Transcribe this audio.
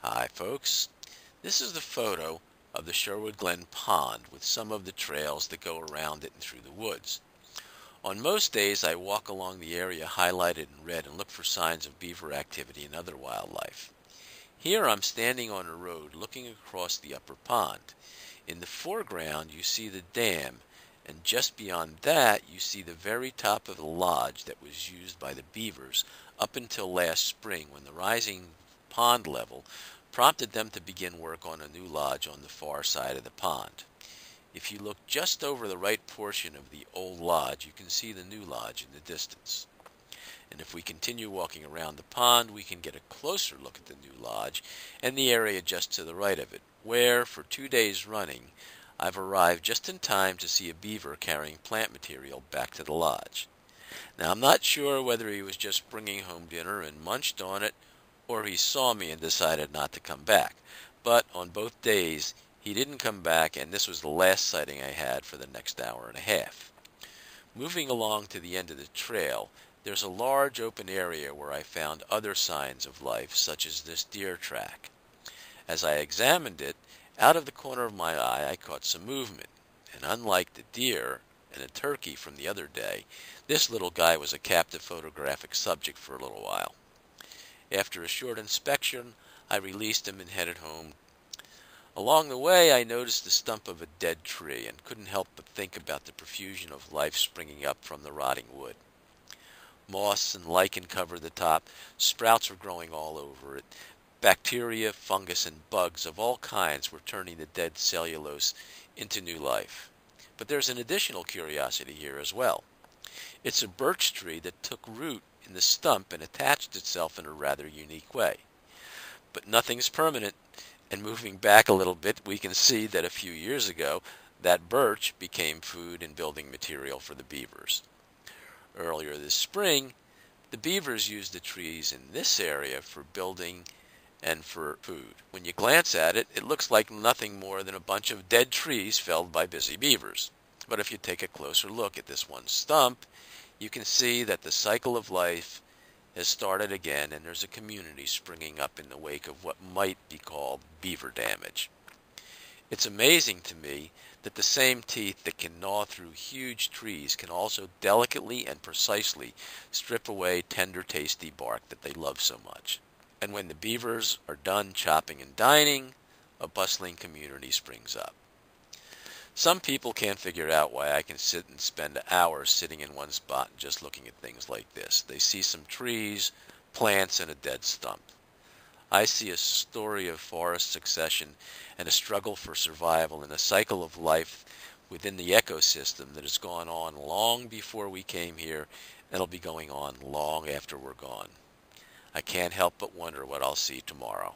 Hi folks, this is the photo of the Sherwood Glen Pond with some of the trails that go around it and through the woods. On most days I walk along the area highlighted in red and look for signs of beaver activity and other wildlife. Here I'm standing on a road looking across the upper pond. In the foreground you see the dam, and just beyond that you see the very top of the lodge that was used by the beavers up until last spring when the rising pond level prompted them to begin work on a new lodge on the far side of the pond. If you look just over the right portion of the old lodge, you can see the new lodge in the distance. And if we continue walking around the pond, we can get a closer look at the new lodge and the area just to the right of it, where, for 2 days running, I've arrived just in time to see a beaver carrying plant material back to the lodge. Now, I'm not sure whether he was just bringing home dinner and munched on it, or he saw me and decided not to come back. But on both days, he didn't come back, and this was the last sighting I had for the next hour and a half. Moving along to the end of the trail, there's a large open area where I found other signs of life, such as this deer track. As I examined it, out of the corner of my eye I caught some movement, and unlike the deer and a turkey from the other day, this little guy was a captive photographic subject for a little while. After a short inspection, I released him and headed home. Along the way, I noticed the stump of a dead tree and couldn't help but think about the profusion of life springing up from the rotting wood. Moss and lichen covered the top, sprouts were growing all over it. Bacteria, fungus, and bugs of all kinds were turning the dead cellulose into new life. But there's an additional curiosity here as well. It's a birch tree that took root in the stump and attached itself in a rather unique way. But nothing's permanent, and moving back a little bit, we can see that a few years ago, that birch became food and building material for the beavers. Earlier this spring, the beavers used the trees in this area for building and for food. When you glance at it, it looks like nothing more than a bunch of dead trees felled by busy beavers. But if you take a closer look at this one stump, you can see that the cycle of life has started again, and there's a community springing up in the wake of what might be called beaver damage. It's amazing to me that the same teeth that can gnaw through huge trees can also delicately and precisely strip away tender, tasty bark that they love so much. And when the beavers are done chopping and dining, a bustling community springs up. Some people can't figure out why I can sit and spend hours sitting in one spot and just looking at things like this. They see some trees, plants, and a dead stump. I see a story of forest succession and a struggle for survival and a cycle of life within the ecosystem that has gone on long before we came here and will be going on long after we're gone. I can't help but wonder what I'll see tomorrow.